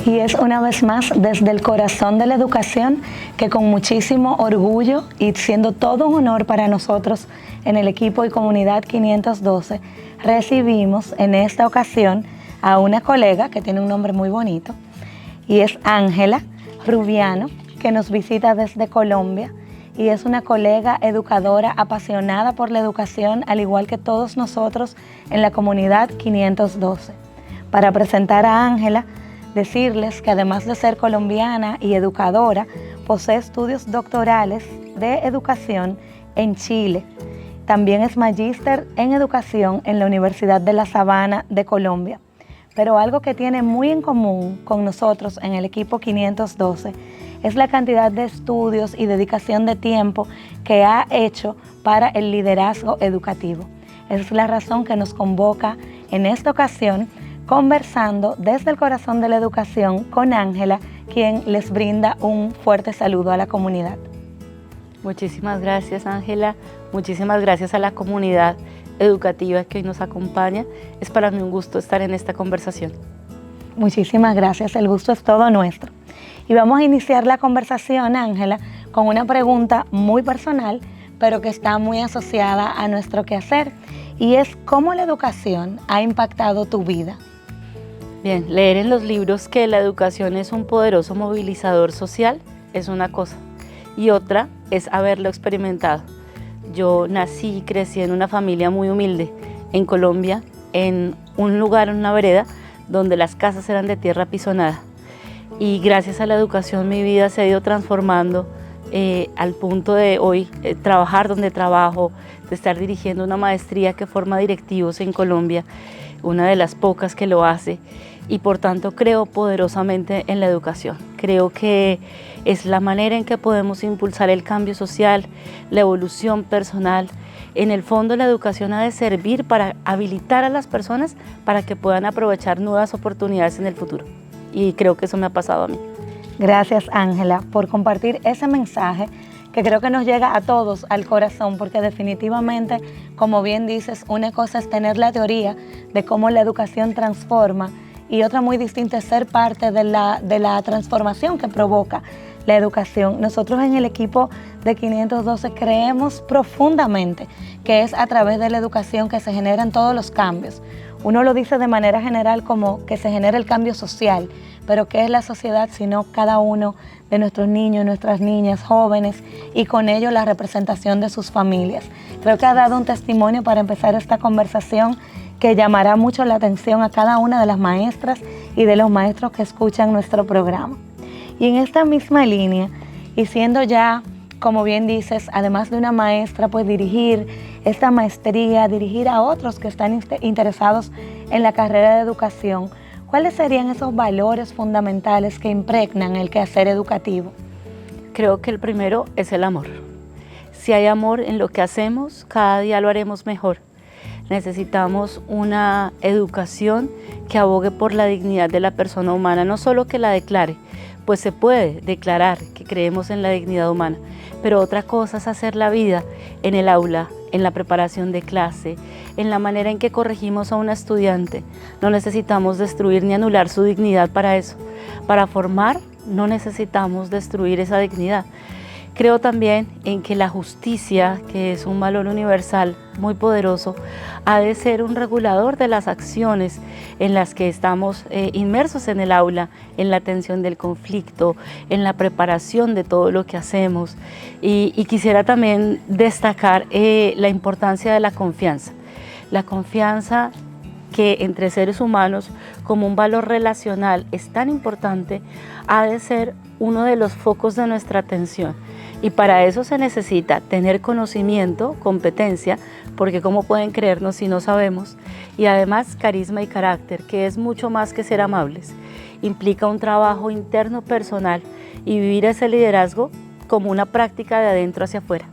Y es una vez más desde el corazón de la educación que con muchísimo orgullo y siendo todo un honor para nosotros en el equipo y comunidad 512, recibimos en esta ocasión a una colega que tiene un nombre muy bonito y es Ángela Rubiano, que nos visita desde Colombia y es una colega educadora apasionada por la educación, al igual que todos nosotros en la comunidad 512. Para presentar a Ángela, decirles que además de ser colombiana y educadora, posee estudios doctorales de educación en Chile. También es magíster en educación en la Universidad de La Sabana de Colombia. Pero algo que tiene muy en común con nosotros en el equipo 512 es la cantidad de estudios y dedicación de tiempo que ha hecho para el liderazgo educativo. Esa es la razón que nos convoca en esta ocasión, conversando desde el corazón de la educación con Ángela, quien les brinda un fuerte saludo a la comunidad. Muchísimas gracias, Ángela. Muchísimas gracias a la comunidad educativa que hoy nos acompaña. Es para mí un gusto estar en esta conversación. Muchísimas gracias, el gusto es todo nuestro. Y vamos a iniciar la conversación, Ángela, con una pregunta muy personal, pero que está muy asociada a nuestro quehacer, y es ¿cómo la educación ha impactado tu vida? Bien, leer en los libros que la educación es un poderoso movilizador social es una cosa, y otra es haberlo experimentado. Yo nací y crecí en una familia muy humilde, en Colombia, en un lugar, en una vereda, donde las casas eran de tierra pisonada. Y gracias a la educación mi vida se ha ido transformando al punto de hoy trabajar donde trabajo, de estar dirigiendo una maestría que forma directivos en Colombia, una de las pocas que lo hace, y por tanto creo poderosamente en la educación. Creo que es la manera en que podemos impulsar el cambio social, la evolución personal. En el fondo la educación ha de servir para habilitar a las personas para que puedan aprovechar nuevas oportunidades en el futuro. Y creo que eso me ha pasado a mí. Gracias, Ángela, por compartir ese mensaje que creo que nos llega a todos al corazón, porque definitivamente, como bien dices, una cosa es tener la teoría de cómo la educación transforma y otra muy distinta es ser parte de la transformación que provoca la educación. Nosotros en el equipo de 512 creemos profundamente que es a través de la educación que se generan todos los cambios. Uno lo dice de manera general como que se genera el cambio social, pero ¿qué es la sociedad sino cada uno de nuestros niños, nuestras niñas, jóvenes y con ello la representación de sus familias? Creo que ha dado un testimonio para empezar esta conversación que llamará mucho la atención a cada una de las maestras y de los maestros que escuchan nuestro programa. Y en esta misma línea, y siendo ya, como bien dices, además de una maestra, pues dirigir esta maestría, dirigir a otros que están interesados en la carrera de educación, ¿cuáles serían esos valores fundamentales que impregnan el quehacer educativo? Creo que el primero es el amor. Si hay amor en lo que hacemos, cada día lo haremos mejor. Necesitamos una educación que abogue por la dignidad de la persona humana, no solo que la declare, pues se puede declarar que creemos en la dignidad humana, pero otra cosa es hacer la vida en el aula, en la preparación de clase, en la manera en que corregimos a un estudiante. No necesitamos destruir ni anular su dignidad para eso. Para formar no necesitamos destruir esa dignidad. Creo también en que la justicia, que es un valor universal muy poderoso, ha de ser un regulador de las acciones en las que estamos inmersos en el aula, en la atención del conflicto, en la preparación de todo lo que hacemos. Y quisiera también destacar la importancia de la confianza. La confianza que entre seres humanos como un valor relacional es tan importante, ha de ser uno de los focos de nuestra atención. Y para eso se necesita tener conocimiento, competencia, porque cómo pueden creernos si no sabemos, y además carisma y carácter, que es mucho más que ser amables. Implica un trabajo interno personal y vivir ese liderazgo como una práctica de adentro hacia afuera.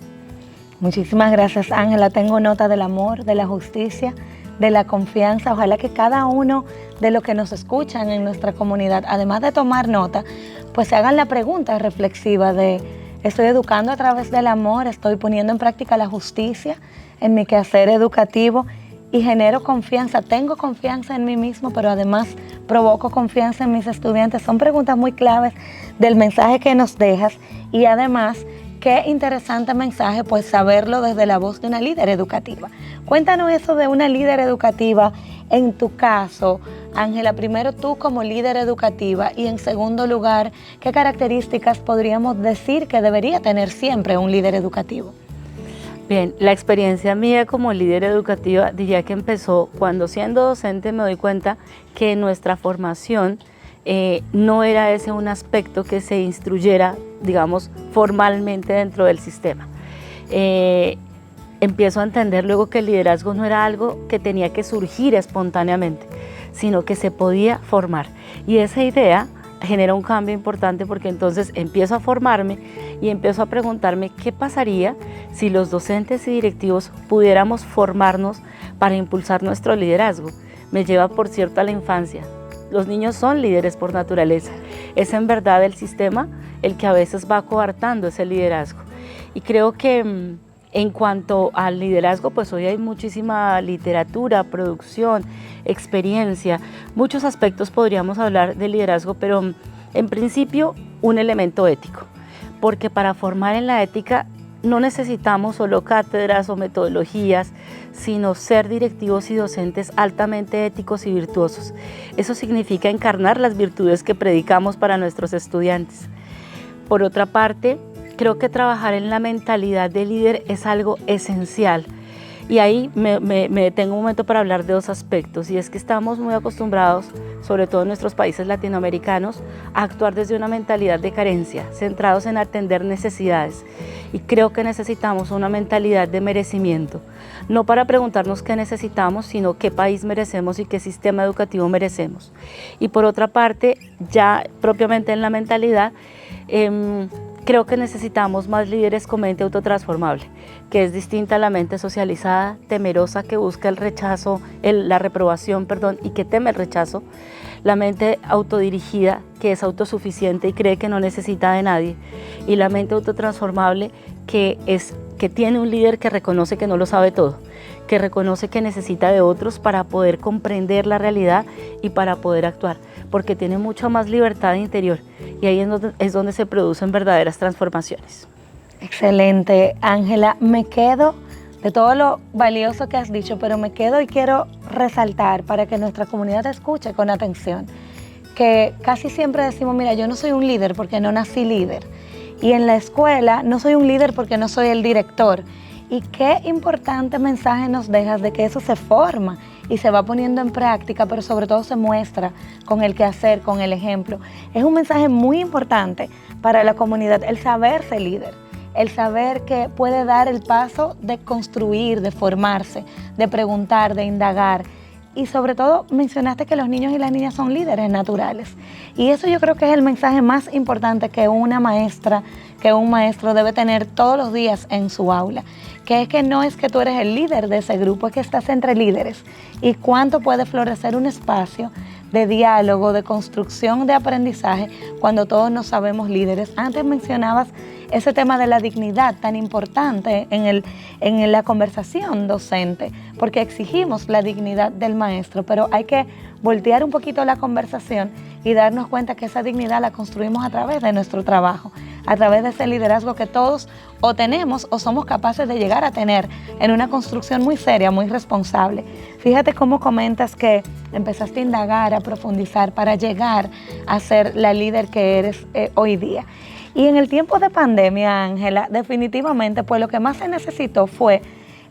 Muchísimas gracias, Ángela. Tengo nota del amor, de la justicia, de la confianza. Ojalá que cada uno de los que nos escuchan en nuestra comunidad, además de tomar nota, pues se hagan la pregunta reflexiva de: ¿estoy educando a través del amor? ¿Estoy poniendo en práctica la justicia en mi quehacer educativo? y genero confianza, tengo confianza en mí mismo, pero además provoco confianza en mis estudiantes. Son preguntas muy claves del mensaje que nos dejas y además, qué interesante mensaje, pues saberlo desde la voz de una líder educativa. Cuéntanos eso de una líder educativa en tu caso, Ángela. Primero tú como líder educativa y en segundo lugar, ¿qué características podríamos decir que debería tener siempre un líder educativo? Bien, la experiencia mía como líder educativa diría que empezó cuando siendo docente me doy cuenta que nuestra formación no era ese un aspecto que se instruyera, digamos, formalmente dentro del sistema. Empiezo a entender luego que el liderazgo no era algo que tenía que surgir espontáneamente, sino que se podía formar. Y esa idea genera un cambio importante porque entonces empiezo a formarme y empiezo a preguntarme qué pasaría si los docentes y directivos pudiéramos formarnos para impulsar nuestro liderazgo. Me lleva, por cierto, a la infancia. Los niños son líderes por naturaleza. Es en verdad el sistema el que a veces va coartando ese liderazgo. Y creo que en cuanto al liderazgo, pues hoy hay muchísima literatura, producción, experiencia, muchos aspectos podríamos hablar de liderazgo, pero en principio un elemento ético, porque para formar en la ética no necesitamos solo cátedras o metodologías, sino ser directivos y docentes altamente éticos y virtuosos. Eso significa encarnar las virtudes que predicamos para nuestros estudiantes. Por otra parte, creo que trabajar en la mentalidad de líder es algo esencial. Y ahí me detengo un momento para hablar de dos aspectos, y es que estamos muy acostumbrados, sobre todo en nuestros países latinoamericanos, a actuar desde una mentalidad de carencia, centrados en atender necesidades. Y creo que necesitamos una mentalidad de merecimiento, no para preguntarnos qué necesitamos, sino qué país merecemos y qué sistema educativo merecemos. Y por otra parte, ya propiamente en la mentalidad, creo que necesitamos más líderes con mente autotransformable, que es distinta a la mente socializada, temerosa, que busca el rechazo, la reprobación, y que teme el rechazo. La mente autodirigida, que es autosuficiente y cree que no necesita de nadie. Y la mente autotransformable, que tiene un líder que reconoce que no lo sabe todo, que reconoce que necesita de otros para poder comprender la realidad y para poder actuar, porque tiene mucha más libertad interior. Y ahí es donde se producen verdaderas transformaciones. Excelente, Ángela. Me quedo de todo lo valioso que has dicho, pero me quedo y quiero resaltar para que nuestra comunidad escuche con atención, que casi siempre decimos, mira, yo no soy un líder porque no nací líder. Y en la escuela no soy un líder porque no soy el director. Y qué importante mensaje nos dejas de que eso se forma y se va poniendo en práctica, pero sobre todo se muestra con el quehacer, con el ejemplo. Es un mensaje muy importante para la comunidad, el saberse líder, el saber que puede dar el paso de construir, de formarse, de preguntar, de indagar. Y sobre todo mencionaste que los niños y las niñas son líderes naturales. Y eso yo creo que es el mensaje más importante que una maestra, que un maestro debe tener todos los días en su aula. Que es que no es que tú eres el líder de ese grupo, es que estás entre líderes. Y cuánto puede florecer un espacio de diálogo, de construcción, de aprendizaje, cuando todos nos sabemos líderes. Antes mencionabas ese tema de la dignidad tan importante en la conversación docente, porque exigimos la dignidad del maestro, pero hay que voltear un poquito la conversación y darnos cuenta que esa dignidad la construimos a través de nuestro trabajo, a través de ese liderazgo que todos o tenemos o somos capaces de llegar a tener en una construcción muy seria, muy responsable. Fíjate cómo comentas que empezaste a indagar, a profundizar para llegar a ser la líder que eres hoy día. Y en el tiempo de pandemia, Ángela, definitivamente pues lo que más se necesitó fue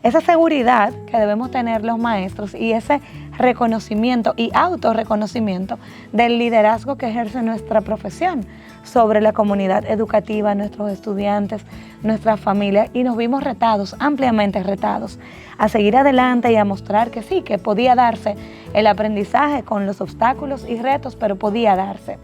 esa seguridad que debemos tener los maestros y ese reconocimiento y autorreconocimiento del liderazgo que ejerce nuestra profesión sobre la comunidad educativa, nuestros estudiantes, nuestras familias, y nos vimos retados, ampliamente retados, a seguir adelante y a mostrar que sí, que podía darse el aprendizaje con los obstáculos y retos, pero podía darse.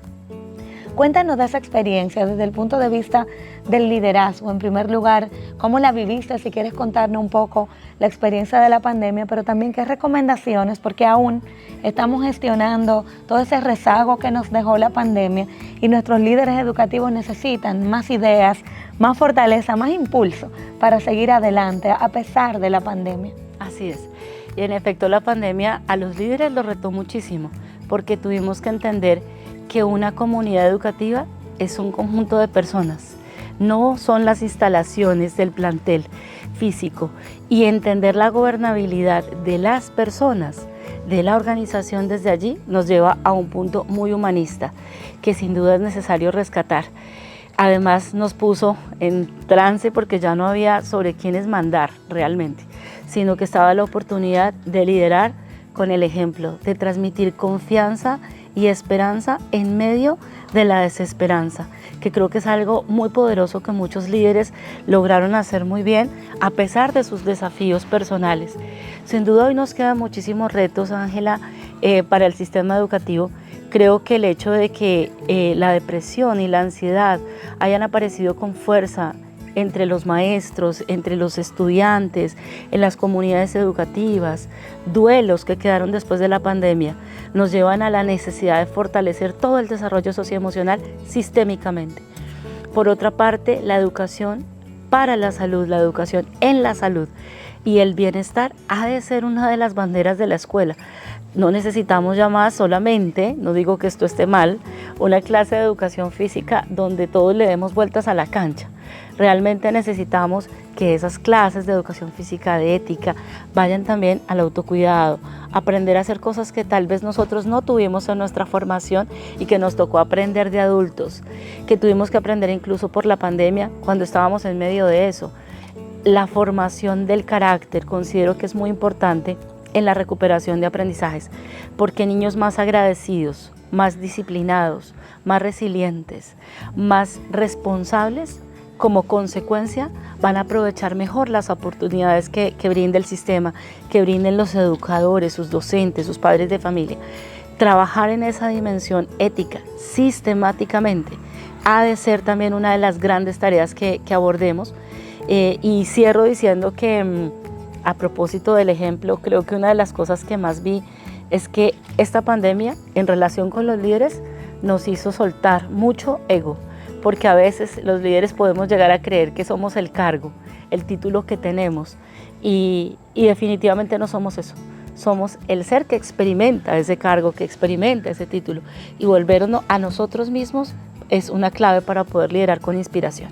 Cuéntanos de esa experiencia desde el punto de vista del liderazgo. En primer lugar, ¿cómo la viviste? Si quieres contarnos un poco la experiencia de la pandemia, pero también qué recomendaciones, porque aún estamos gestionando todo ese rezago que nos dejó la pandemia y nuestros líderes educativos necesitan más ideas, más fortaleza, más impulso para seguir adelante a pesar de la pandemia. Así es. Y en efecto la pandemia a los líderes los retó muchísimo, porque tuvimos que entender que una comunidad educativa es un conjunto de personas, no son las instalaciones del plantel físico, y entender la gobernabilidad de las personas, de la organización desde allí, nos lleva a un punto muy humanista, que sin duda es necesario rescatar. Además nos puso en trance porque ya no había sobre quiénes mandar realmente, sino que estaba la oportunidad de liderar con el ejemplo, de transmitir confianza y esperanza en medio de la desesperanza, que creo que es algo muy poderoso que muchos líderes lograron hacer muy bien a pesar de sus desafíos personales. Sin duda hoy nos quedan muchísimos retos, Ángela, para el sistema educativo. Creo que el hecho de que la depresión y la ansiedad hayan aparecido con fuerza entre los maestros, entre los estudiantes, en las comunidades educativas, duelos que quedaron después de la pandemia, nos llevan a la necesidad de fortalecer todo el desarrollo socioemocional sistémicamente. Por otra parte, la educación para la salud, la educación en la salud y el bienestar ha de ser una de las banderas de la escuela. No necesitamos ya más solamente, no digo que esto esté mal, una clase de educación física donde todos le demos vueltas a la cancha. Realmente necesitamos que esas clases de educación física, de ética, vayan también al autocuidado, aprender a hacer cosas que tal vez nosotros no tuvimos en nuestra formación y que nos tocó aprender de adultos, que tuvimos que aprender incluso por la pandemia cuando estábamos en medio de eso. La formación del carácter considero que es muy importante en la recuperación de aprendizajes, porque niños más agradecidos, más disciplinados, más resilientes, más responsables, como consecuencia van a aprovechar mejor las oportunidades que brinda el sistema, que brinden los educadores, sus docentes, sus padres de familia. Trabajar en esa dimensión ética sistemáticamente ha de ser también una de las grandes tareas que abordemos. Y cierro diciendo que a propósito del ejemplo, creo que una de las cosas que más vi es que esta pandemia en relación con los líderes nos hizo soltar mucho ego, porque a veces los líderes podemos llegar a creer que somos el cargo, el título que tenemos y definitivamente no somos eso. Somos el ser que experimenta ese cargo, que experimenta ese título, y volvernos a nosotros mismos es una clave para poder liderar con inspiración.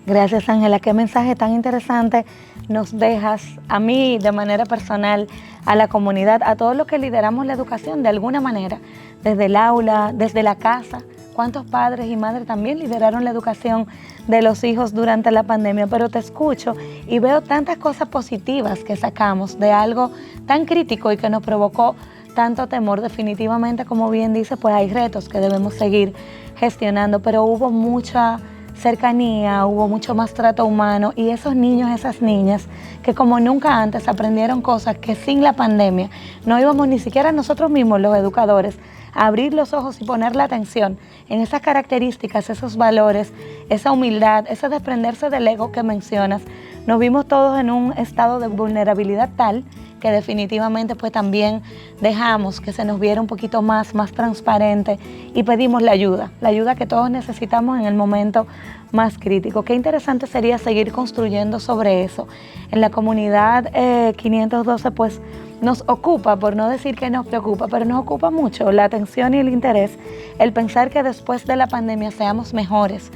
Gracias, Ángela. Qué mensaje tan interesante nos dejas a mí de manera personal, a la comunidad, a todos los que lideramos la educación de alguna manera, desde el aula, desde la casa. ¿Cuántos padres y madres también lideraron la educación de los hijos durante la pandemia? Pero te escucho y veo tantas cosas positivas que sacamos de algo tan crítico y que nos provocó tanto temor. Definitivamente, como bien dice, pues hay retos que debemos seguir gestionando, pero hubo mucha cercanía, hubo mucho más trato humano y esos niños, esas niñas que como nunca antes aprendieron cosas que sin la pandemia no íbamos ni siquiera nosotros mismos los educadores a abrir los ojos y poner la atención en esas características, esos valores, esa humildad, ese desprenderse del ego que mencionas. Nos vimos todos en un estado de vulnerabilidad tal que definitivamente pues también dejamos que se nos viera un poquito más transparente y pedimos la ayuda que todos necesitamos en el momento más crítico. Qué interesante sería seguir construyendo sobre eso. En la comunidad 512 pues nos ocupa, por no decir que nos preocupa, pero nos ocupa mucho la atención y el interés, el pensar que después de la pandemia seamos mejores.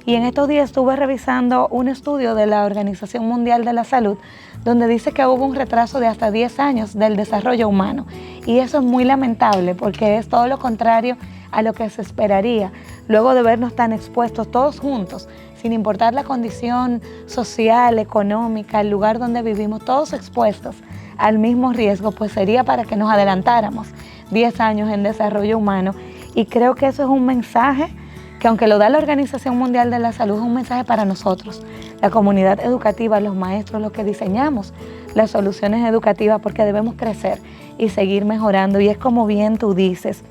Y en estos días estuve revisando un estudio de la Organización Mundial de la Salud, donde dice que hubo un retraso de hasta 10 años del desarrollo humano. Y eso es muy lamentable porque es todo lo contrario a lo que se esperaría, luego de vernos tan expuestos todos juntos, sin importar la condición social, económica, el lugar donde vivimos, todos expuestos al mismo riesgo, pues sería para que nos adelantáramos 10 años en desarrollo humano. Y creo que eso es un mensaje que, aunque lo da la Organización Mundial de la Salud, es un mensaje para nosotros, la comunidad educativa, los maestros, los que diseñamos las soluciones educativas, porque debemos crecer y seguir mejorando. Y es como bien tú dices,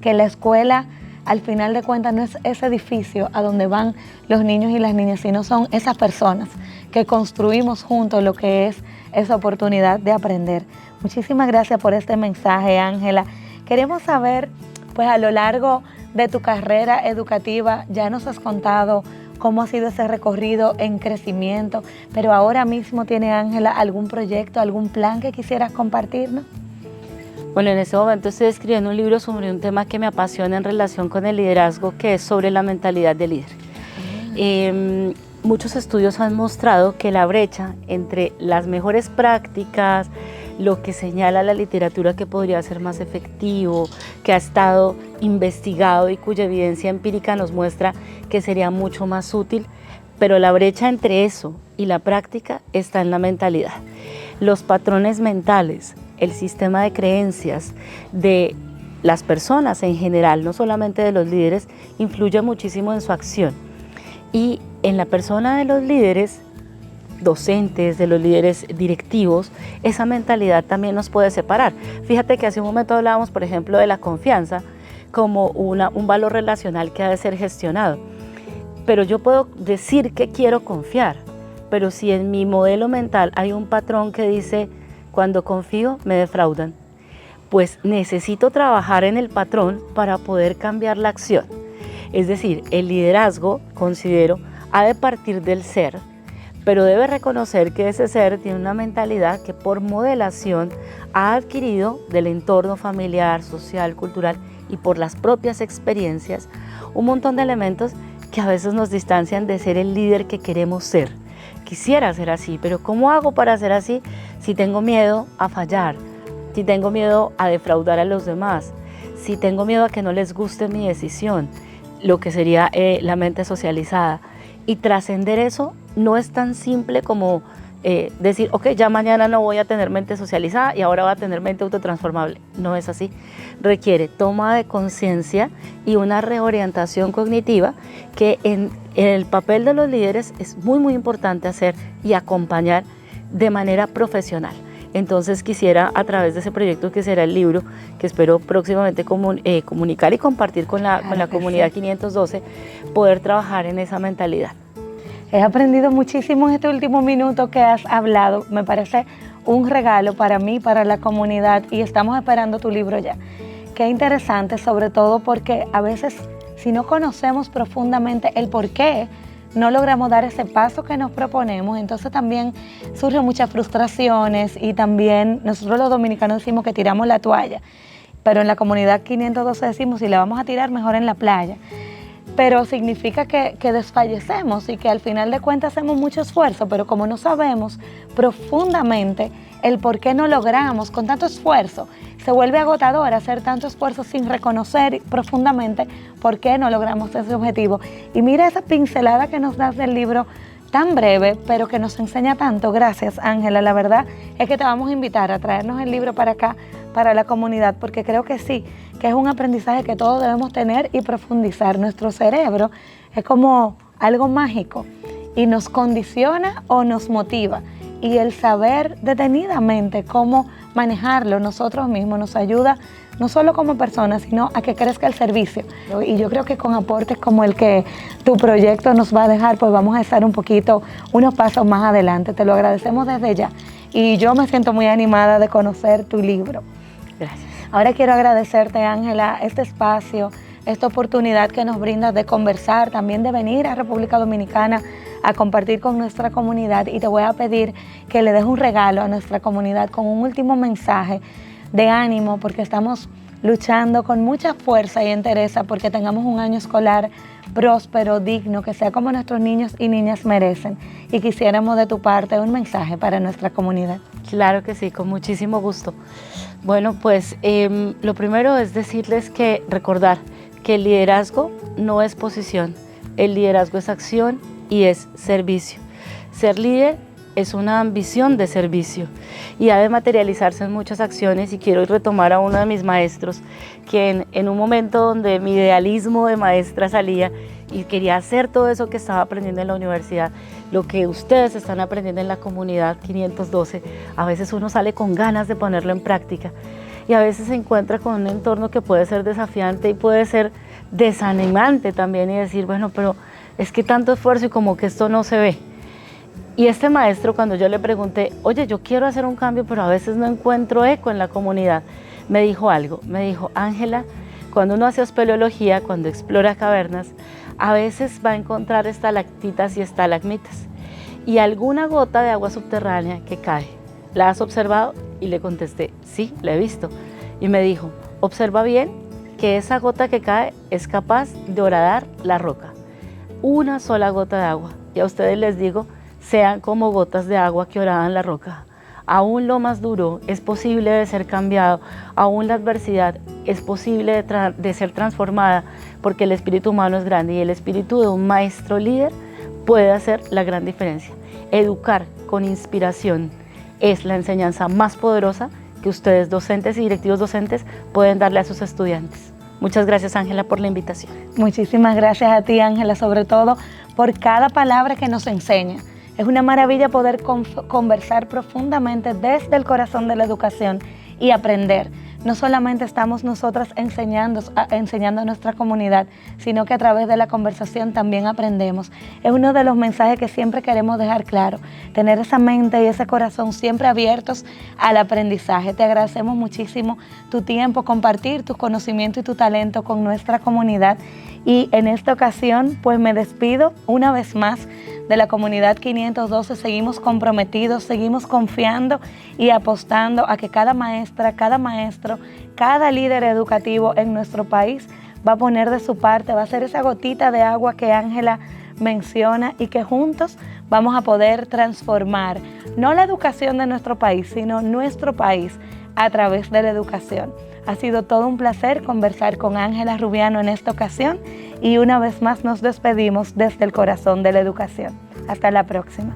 que la escuela al final de cuentas no es ese edificio a donde van los niños y las niñas, sino son esas personas que construimos juntos lo que es esa oportunidad de aprender. Muchísimas gracias por este mensaje, Ángela. Queremos saber, pues a lo largo de tu carrera educativa, ya nos has contado cómo ha sido ese recorrido en crecimiento, pero ahora mismo tiene Ángela algún proyecto, algún plan que quisieras compartirnos. Bueno, en este momento estoy escribiendo un libro sobre un tema que me apasiona en relación con el liderazgo, que es sobre la mentalidad de líder. Muchos estudios han mostrado que la brecha entre las mejores prácticas, lo que señala la literatura que podría ser más efectivo, que ha estado investigado y cuya evidencia empírica nos muestra que sería mucho más útil, pero la brecha entre eso y la práctica está en la mentalidad. Los patrones mentales, el sistema de creencias de las personas en general, no solamente de los líderes, influye muchísimo en su acción. Y en la persona de los líderes docentes, de los líderes directivos, esa mentalidad también nos puede separar. Fíjate que hace un momento hablábamos, por ejemplo, de la confianza como un valor relacional que ha de ser gestionado. Pero yo puedo decir que quiero confiar, pero si en mi modelo mental hay un patrón que dice, cuando confío me defraudan, pues necesito trabajar en el patrón para poder cambiar la acción. Es decir, el liderazgo, considero, ha de partir del ser, pero debe reconocer que ese ser tiene una mentalidad que por modelación ha adquirido del entorno familiar, social, cultural y por las propias experiencias, un montón de elementos que a veces nos distancian de ser el líder que queremos ser. Quisiera ser así, pero ¿cómo hago para ser así si tengo miedo a fallar? Si tengo miedo a defraudar a los demás, si tengo miedo a que no les guste mi decisión, lo que sería la mente socializada. Y trascender eso no es tan simple como decir, ok, ya mañana no voy a tener mente socializada y ahora voy a tener mente autotransformable. No es así. Requiere toma de conciencia y una reorientación cognitiva que en el papel de los líderes es muy, muy importante hacer y acompañar de manera profesional. Entonces quisiera, a través de ese proyecto que será el libro, que espero próximamente comunicar y compartir con la comunidad 512, poder trabajar en esa mentalidad. He aprendido muchísimo en este último minuto que has hablado. Me parece un regalo para mí, para la comunidad, y estamos esperando tu libro ya. Qué interesante, sobre todo porque a veces, si no conocemos profundamente el por qué no logramos dar ese paso que nos proponemos, entonces también surgen muchas frustraciones y también nosotros los dominicanos decimos que tiramos la toalla, pero en la comunidad 512 decimos si la vamos a tirar mejor en la playa. Pero significa que desfallecemos y que al final de cuentas hacemos mucho esfuerzo, pero como no sabemos profundamente el por qué no logramos con tanto esfuerzo, se vuelve agotador hacer tanto esfuerzo sin reconocer profundamente por qué no logramos ese objetivo. Y mira esa pincelada que nos das del libro, tan breve, pero que nos enseña tanto. Gracias, Ángela. La verdad es que te vamos a invitar a traernos el libro para acá, para la comunidad, porque creo que sí, que es un aprendizaje que todos debemos tener y profundizar. Nuestro cerebro es como algo mágico y nos condiciona o nos motiva. Y el saber detenidamente cómo manejarlo nosotros mismos nos ayuda no solo como personas, sino a que crezca el servicio. Y yo creo que con aportes como el que tu proyecto nos va a dejar, pues vamos a estar unos pasos más adelante. Te lo agradecemos desde ya. Y yo me siento muy animada de conocer tu libro. Gracias. Ahora quiero agradecerte, Ángela, este espacio, esta oportunidad que nos brindas de conversar, también de venir a República Dominicana a compartir con nuestra comunidad, y te voy a pedir que le des un regalo a nuestra comunidad con un último mensaje de ánimo, porque estamos luchando con mucha fuerza y entereza porque tengamos un año escolar próspero, digno, que sea como nuestros niños y niñas merecen, y quisiéramos de tu parte un mensaje para nuestra comunidad. Claro que sí, con muchísimo gusto. Bueno, pues lo primero es decirles que recordar que el liderazgo no es posición, el liderazgo es acción y es servicio. Ser líder es una ambición de servicio y ha de materializarse en muchas acciones, y quiero retomar a uno de mis maestros que en un momento donde mi idealismo de maestra salía y quería hacer todo eso que estaba aprendiendo en la universidad, lo que ustedes están aprendiendo en la comunidad 512, a veces uno sale con ganas de ponerlo en práctica y a veces se encuentra con un entorno que puede ser desafiante y puede ser desanimante también, y decir, bueno, pero es que tanto esfuerzo y como que esto no se ve. Y este maestro, cuando yo le pregunté, oye, yo quiero hacer un cambio, pero a veces no encuentro eco en la comunidad, me dijo algo, me dijo, Ángela, cuando uno hace espeleología, cuando explora cavernas, a veces va a encontrar estalactitas y estalagmitas y alguna gota de agua subterránea que cae. ¿La has observado? Y le contesté, sí, la he visto. Y me dijo, observa bien que esa gota que cae es capaz de horadar la roca. Una sola gota de agua. Y a ustedes les digo, sean como gotas de agua que horadan la roca. Aún lo más duro es posible de ser cambiado, aún la adversidad es posible de ser transformada, porque el espíritu humano es grande y el espíritu de un maestro líder puede hacer la gran diferencia. Educar con inspiración es la enseñanza más poderosa que ustedes, docentes y directivos docentes, pueden darle a sus estudiantes. Muchas gracias, Ángela, por la invitación. Muchísimas gracias a ti, Ángela, sobre todo por cada palabra que nos enseña. Es una maravilla poder conversar profundamente desde el corazón de la educación y aprender. No solamente estamos nosotras enseñando a nuestra comunidad, sino que a través de la conversación también aprendemos. Es uno de los mensajes que siempre queremos dejar claro, tener esa mente y ese corazón siempre abiertos al aprendizaje. Te agradecemos muchísimo tu tiempo, compartir tu conocimiento y tu talento con nuestra comunidad. Y en esta ocasión, pues me despido una vez más de la comunidad 512. Seguimos comprometidos, seguimos confiando y apostando a que cada maestra, cada maestro, cada líder educativo en nuestro país va a poner de su parte, va a ser esa gotita de agua que Ángela menciona y que juntos vamos a poder transformar no la educación de nuestro país, sino nuestro país a través de la educación. Ha sido todo un placer conversar con Ángela Rubiano en esta ocasión y una vez más nos despedimos desde el corazón de la educación. Hasta la próxima.